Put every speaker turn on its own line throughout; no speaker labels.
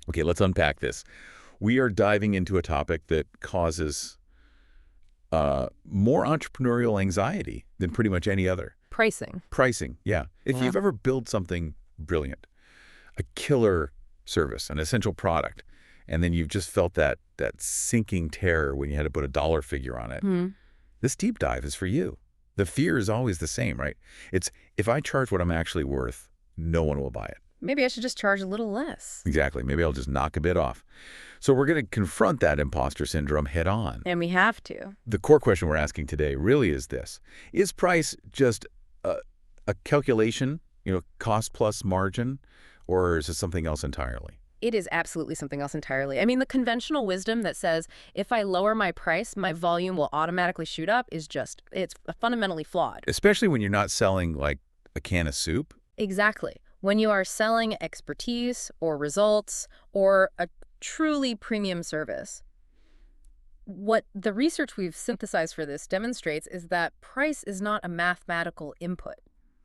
Okay, let's unpack this. We are diving into a topic that causes more entrepreneurial anxiety than pretty much any other.
Pricing.
Pricing, yeah. If
Yeah.
you've ever built something brilliant, a killer service, an essential product, and then you've just felt that sinking terror when you had to put a dollar figure on it,
Hmm.
this deep dive is for you. The fear is always the same, right? It's if I charge what I'm actually worth, no one will buy it.
Maybe I should just charge a little less.
Exactly. Maybe I'll just knock a bit off. So we're going to confront that imposter syndrome head on.
And we have to.
The core question we're asking today really is this. Is price just a calculation, cost plus margin, or is it something else entirely?
It is absolutely something else entirely. I mean, the conventional wisdom that says if I lower my price, my volume will automatically shoot up it's fundamentally flawed.
Especially when you're not selling like a can of soup.
Exactly. When you are selling expertise or results or a truly premium service, what the research we've synthesized for this demonstrates is that price is not a mathematical input.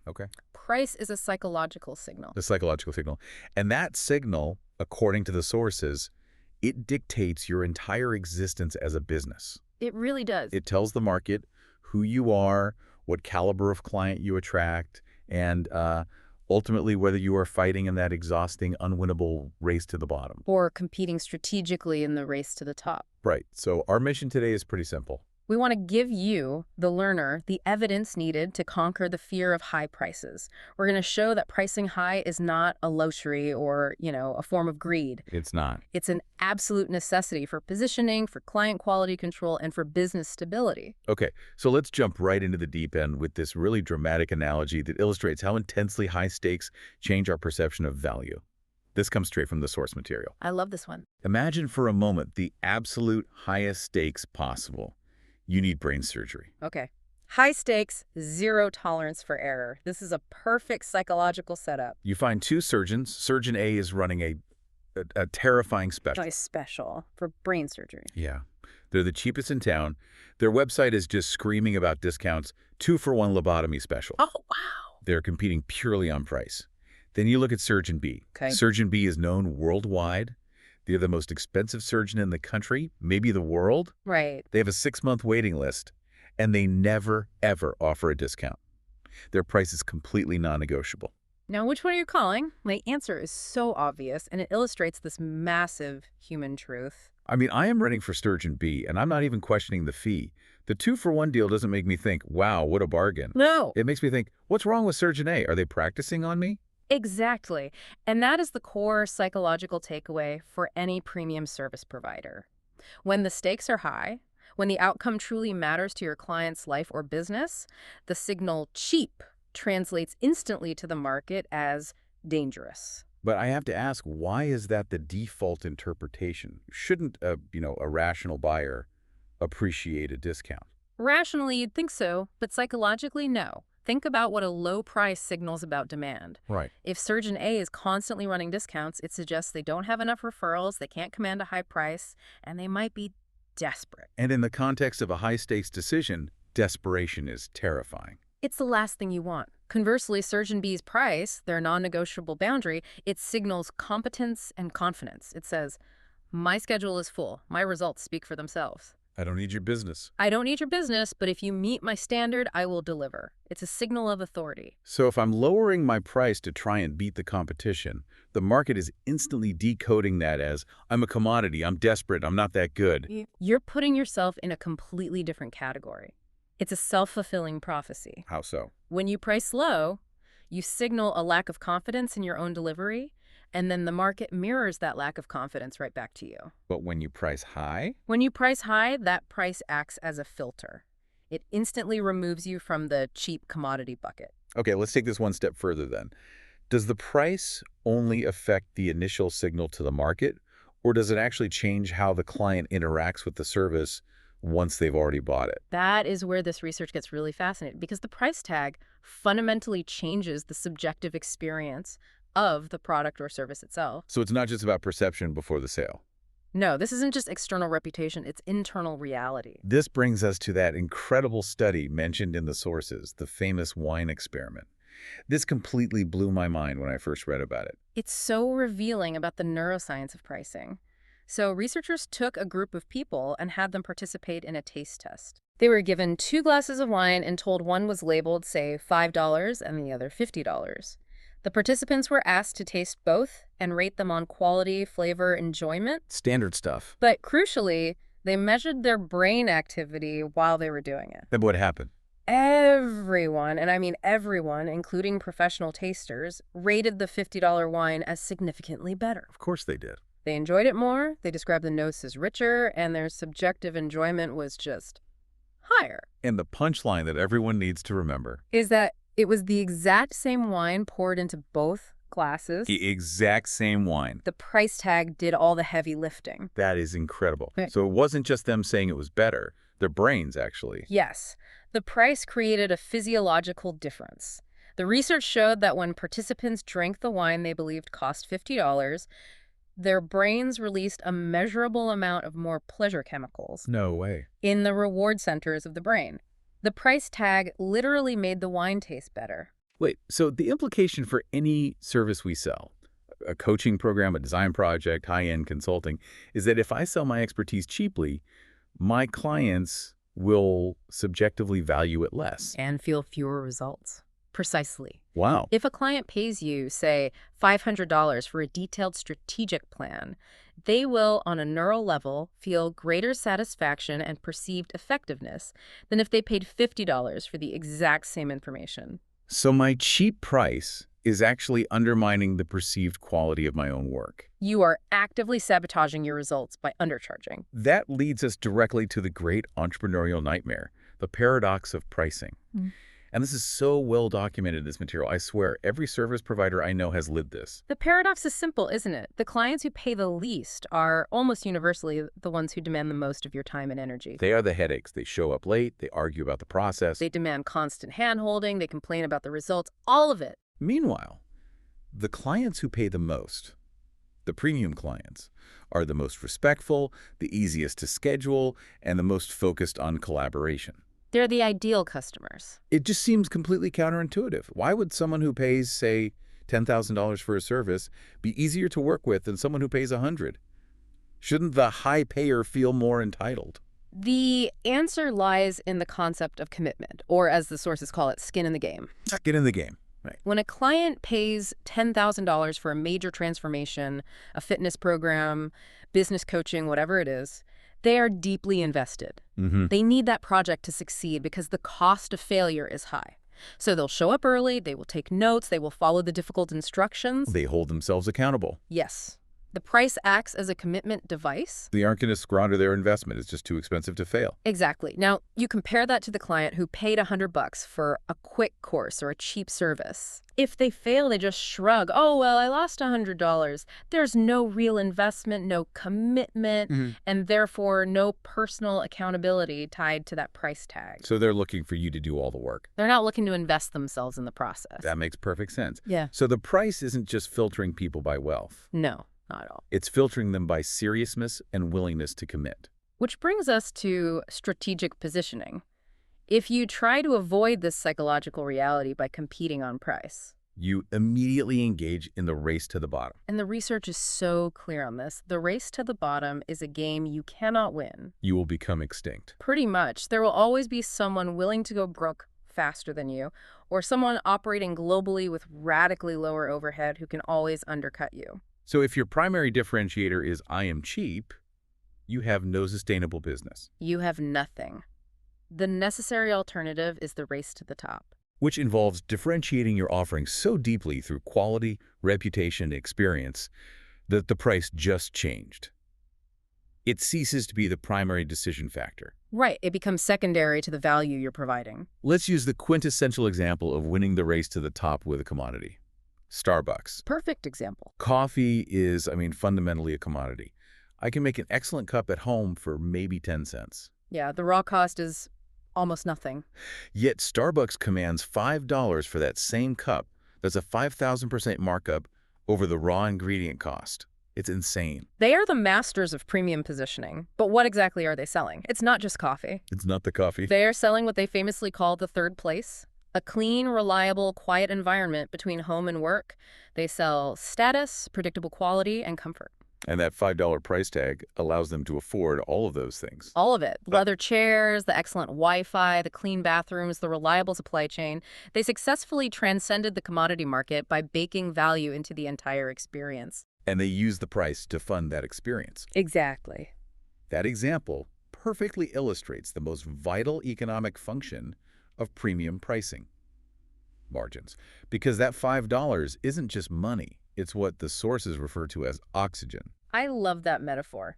Okay.
Price is a psychological signal.
The psychological signal. And that signal, according to the sources, it dictates your entire existence as a business.
It really does.
It tells the market who you are, what caliber of client you attract, and ultimately whether you are fighting in that exhausting, unwinnable race to the bottom.
Or competing strategically in the race to the top.
Right. So our mission today is pretty simple.
We want to give you, the learner, the evidence needed to conquer the fear of high prices. We're going to show that pricing high is not a luxury or, a form of greed.
It's not.
It's an absolute necessity for positioning, for client quality control, and for business stability.
Okay, so let's jump right into the deep end with this really dramatic analogy that illustrates how intensely high stakes change our perception of value. This comes straight from the source material.
I love this one.
Imagine for a moment the absolute highest stakes possible. You need brain surgery.
Okay. High stakes, zero tolerance for error. This is a perfect psychological setup.
You find two surgeons. Surgeon A is running a terrifying special.
Nice special for brain surgery.
Yeah. They're the cheapest in town. Their website is just screaming about discounts, 2-for-1 lobotomy special.
Oh, wow.
They're competing purely on price. Then you look at Surgeon B.
Okay.
Surgeon B is known worldwide. They're the most expensive surgeon in the country, maybe the world.
Right.
They have a 6-month waiting list, and they never, ever offer a discount. Their price is completely non-negotiable.
Now, which one are you calling? My answer is so obvious, and it illustrates this massive human truth.
I mean, I am running for Surgeon B, and I'm not even questioning the fee. The 2-for-1 deal doesn't make me think, wow, what a bargain.
No.
It makes me think, what's wrong with Surgeon A? Are they practicing on me?
Exactly. And that is the core psychological takeaway for any premium service provider. When the stakes are high, when the outcome truly matters to your client's life or business, the signal cheap translates instantly to the market as dangerous.
But I have to ask, why is that the default interpretation? Shouldn't a rational buyer appreciate a discount?
Rationally, you'd think so, but psychologically, no. Think about what a low price signals about demand.
Right.
If Surgeon A is constantly running discounts, it suggests they don't have enough referrals, they can't command a high price, and they might be desperate.
And in the context of a high-stakes decision, desperation is terrifying.
It's the last thing you want. Conversely, Surgeon B's price, their non-negotiable boundary, it signals competence and confidence. It says, my schedule is full. My results speak for themselves.
I don't need your business.
I don't need your business, but if you meet my standard, I will deliver. It's a signal of authority.
So if I'm lowering my price to try and beat the competition, the market is instantly decoding that as, I'm a commodity, I'm desperate, I'm not that good.
You're putting yourself in a completely different category. It's a self-fulfilling prophecy.
How so?
When you price low, you signal a lack of confidence in your own delivery, and then the market mirrors that lack of confidence right back to you.
But when you price high?
When you price high, that price acts as a filter. It instantly removes you from the cheap commodity bucket.
Okay, let's take this one step further then. Does the price only affect the initial signal to the market, or does it actually change how the client interacts with the service once they've already bought it?
That is where this research gets really fascinating, because the price tag fundamentally changes the subjective experience of the product or service itself.
So it's not just about perception before the sale.
No, this isn't just external reputation, it's internal reality.
This brings us to that incredible study mentioned in the sources, the famous wine experiment. This completely blew my mind when I first read about it.
It's so revealing about the neuroscience of pricing. So researchers took a group of people and had them participate in a taste test. They were given 2 glasses of wine and told one was labeled, say, $5 and the other $50. The participants were asked to taste both and rate them on quality, flavor, enjoyment.
Standard stuff.
But crucially, they measured their brain activity while they were doing it.
Then what happened?
Everyone, and I mean everyone, including professional tasters, rated the $50 wine as significantly better.
Of course they did.
They enjoyed it more, they described the notes as richer, and their subjective enjoyment was just higher.
And the punchline that everyone needs to remember.
Is that it was the exact same wine poured into both glasses.
The exact same wine.
The price tag did all the heavy lifting.
That is incredible.
Right.
So it wasn't just them saying it was better. Their brains, actually.
Yes. The price created a physiological difference. The research showed that when participants drank the wine they believed cost $50, their brains released a measurable amount of more pleasure chemicals
No way.
in the reward centers of the brain. The price tag literally made the wine taste better.
Wait, so the implication for any service we sell, a coaching program, a design project, high-end consulting, is that if I sell my expertise cheaply, my clients will subjectively value it less.
And feel fewer results. Precisely.
Wow.
If a client pays you, say, $500 for a detailed strategic plan, they will, on a neural level, feel greater satisfaction and perceived effectiveness than if they paid $50 for the exact same information.
So my cheap price is actually undermining the perceived quality of my own work.
You are actively sabotaging your results by undercharging.
That leads us directly to the great entrepreneurial nightmare, the paradox of pricing. And this is so well documented in this material. I swear, every service provider I know has lived this.
The paradox is simple, isn't it? The clients who pay the least are almost universally the ones who demand the most of your time and energy.
They are the headaches. They show up late. They argue about the process.
They demand constant hand-holding. They complain about the results. All of it.
Meanwhile, the clients who pay the most, the premium clients, are the most respectful, the easiest to schedule, and the most focused on collaboration.
They're the ideal customers.
It just seems completely counterintuitive. Why would someone who pays, say, $10,000 for a service be easier to work with than someone who pays $100? Shouldn't the high payer feel more entitled?
The answer lies in the concept of commitment, or as the sources call it, skin in the game.
Get in the game. Right.
When a client pays $10,000 for a major transformation, a fitness program, business coaching, whatever it is, they are deeply invested. They need that project to succeed because the cost of failure is high. So they'll show up early, they will take notes, they will follow the difficult instructions.
They hold themselves accountable.
Yes. The price acts as a commitment device.
They aren't going to squander their investment. It's just too expensive to fail.
Exactly. Now, you compare that to the client who paid $100 for a quick course or a cheap service. If they fail, they just shrug. Oh, well, I lost $100. There's no real investment, no commitment, and therefore no personal accountability tied to that price tag.
So they're looking for you to do all the work.
They're not looking to invest themselves in the process.
That makes perfect sense.
Yeah.
So the price isn't just filtering people by wealth.
No, not at all.
It's filtering them by seriousness and willingness to commit.
Which brings us to strategic positioning. If you try to avoid this psychological reality by competing on price,
You immediately engage in the race to the bottom.
and the research is so clear on this, the race to the bottom is a game you cannot win.
You will become extinct.
Pretty much. There will always be someone willing to go broke faster than you, or someone operating globally with radically lower overhead who can always undercut you.
So if your primary differentiator is I am cheap, you have no sustainable business,
You have nothing. The necessary alternative is the race to the top.
which involves differentiating your offering so deeply through quality, reputation, and experience that the price just changed. It ceases to be the primary decision factor.
Right, it becomes secondary to the value you're providing.
Let's use the quintessential example of winning the race to the top with a commodity. Starbucks.
Perfect example.
Coffee is, fundamentally a commodity. I can make an excellent cup at home for maybe 10 cents.
Yeah, the raw cost is almost nothing.
Yet Starbucks commands $5 for that same cup. That's a 5,000% markup over the raw ingredient cost. It's insane.
They are the masters of premium positioning. But what exactly are they selling? It's not just coffee.
It's not the coffee.
They are selling what they famously call the third place. A clean, reliable, quiet environment between home and work. They sell status, predictable quality, and comfort.
And that $5 price tag allows them to afford all of those things.
All of it. Leather chairs, the excellent Wi-Fi, the clean bathrooms, the reliable supply chain. They successfully transcended the commodity market by baking value into the entire experience.
And they use the price to fund that experience.
Exactly.
That example perfectly illustrates the most vital economic function of premium pricing: margins. Because that $5 isn't just money, it's what the sources refer to as oxygen.
I love that metaphor.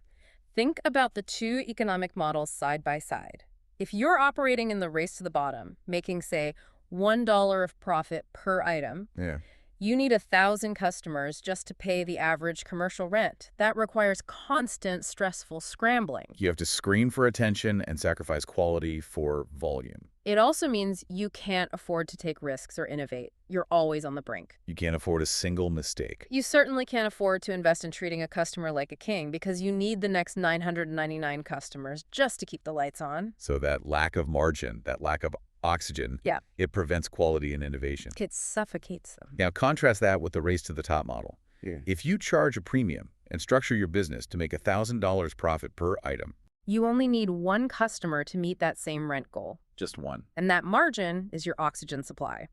Think about the two economic models side by side. If you're operating in the race to the bottom, making, say, $1 of profit per item,
Yeah.
you need 1,000 customers just to pay the average commercial rent. That requires constant, stressful scrambling.
You have to screen for attention and sacrifice quality for volume.
It also means you can't afford to take risks or innovate. You're always on the brink.
You can't afford a single mistake.
You certainly can't afford to invest in treating a customer like a king because you need the next 999 customers just to keep the lights on.
So that lack of margin, that lack of oxygen,
Yeah.
it prevents quality and innovation.
It suffocates them.
Now contrast that with the race to the top model.
Yeah.
If you charge a premium and structure your business to make $1,000 profit per item,
You only need one customer to meet that same rent goal.
just one,
And that margin is your oxygen supply.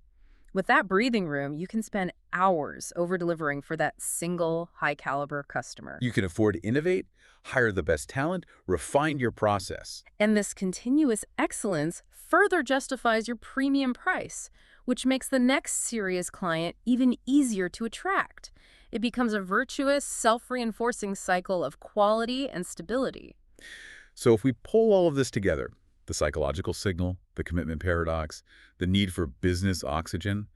With that breathing room, you can spend hours over-delivering for that single high-caliber customer.
you can afford to innovate, hire the best talent, refine your process.
And this continuous excellence further justifies your premium price, which makes the next serious client even easier to attract. It becomes a virtuous, self-reinforcing cycle of quality and stability.
So if we pull all of this together, the psychological signal, the commitment paradox, the need for business oxygen,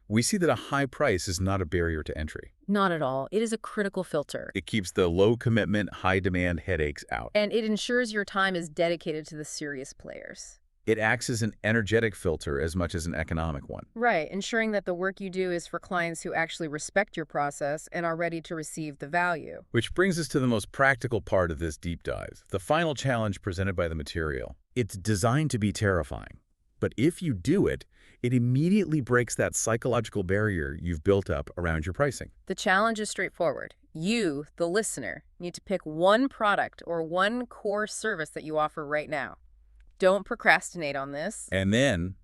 we see that a high price is not a barrier to entry.
Not at all. It is a critical filter.
It keeps the low commitment, high demand headaches out.
And it ensures your time is dedicated to the serious players.
It acts as an energetic filter as much as an economic one.
Right, ensuring that the work you do is for clients who actually respect your process and are ready to receive the value.
Which brings us to the most practical part of this deep dive, the final challenge presented by the material. It's designed to be terrifying, but if you do it, it immediately breaks that psychological barrier you've built up around your pricing.
The challenge is straightforward. You, the listener, need to pick one product or one core service that you offer right now. Don't procrastinate on this.
And then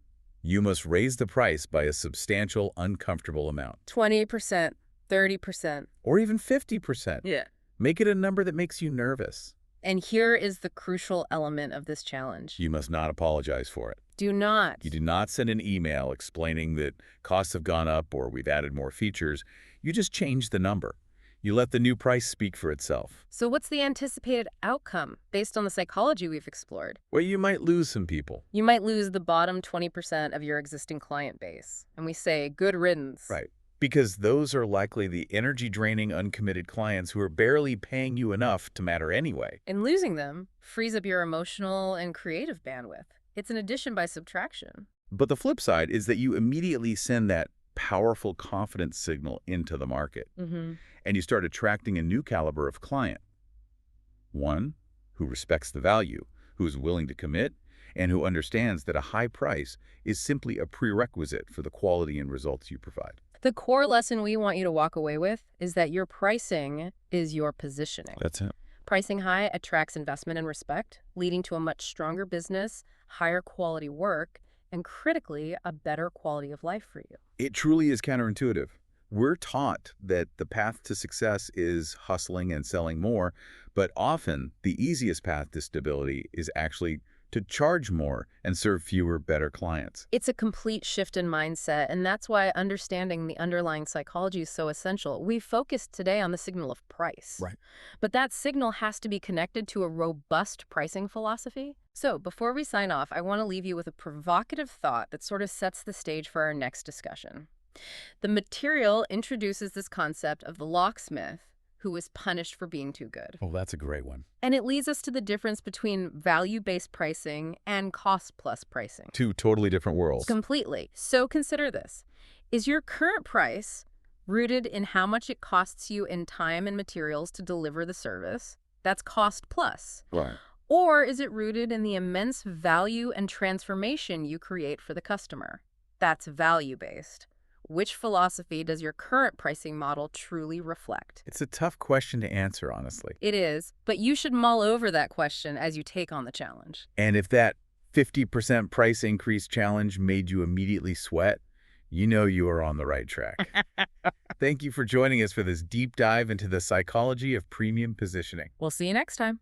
you must raise the price by a substantial, uncomfortable amount.
20%, 30%.
Or even 50%.
Yeah.
Make it a number that makes you nervous.
And here is the crucial element of this challenge.
You must not apologize for it.
Do not.
You do not send an email explaining that costs have gone up or we've added more features. You just change the number. You let the new price speak for itself.
So what's the anticipated outcome based on the psychology we've explored?
Well, you might lose some people.
You might lose the bottom 20% of your existing client base. And we say, good riddance.
Right. Because those are likely the energy-draining, uncommitted clients who are barely paying you enough to matter anyway.
And losing them frees up your emotional and creative bandwidth. It's an addition by subtraction.
But the flip side is that you immediately send that powerful confidence signal into the market. And you start attracting a new caliber of client. One who respects the value, who is willing to commit, and who understands that a high price is simply a prerequisite for the quality and results you provide.
The core lesson we want you to walk away with is that your pricing is your positioning.
That's it.
Pricing high attracts investment and respect, leading to a much stronger business, higher quality work, and critically, a better quality of life for you.
It truly is counterintuitive. We're taught that the path to success is hustling and selling more, but often the easiest path to stability is actually to charge more and serve fewer, better clients.
It's a complete shift in mindset, and that's why understanding the underlying psychology is so essential. We focused today on the signal of price.
Right.
But that signal has to be connected to a robust pricing philosophy. So before we sign off, I want to leave you with a provocative thought that sort of sets the stage for our next discussion. The material introduces this concept of the locksmith who was punished for being too good.
Oh, that's a great one.
And it leads us to the difference between value-based pricing and cost-plus pricing.
Two totally different worlds.
Completely. So consider this. Is your current price rooted in how much it costs you in time and materials to deliver the service? That's cost plus.
Right.
Or is it rooted in the immense value and transformation you create for the customer? That's value-based. Which philosophy does your current pricing model truly reflect?
It's a tough question to answer, honestly.
It is, but you should mull over that question as you take on the challenge.
And if that 50% price increase challenge made you immediately sweat, you know you are on the right track. Thank you for joining us for this deep dive into the psychology of premium positioning.
We'll see you next time.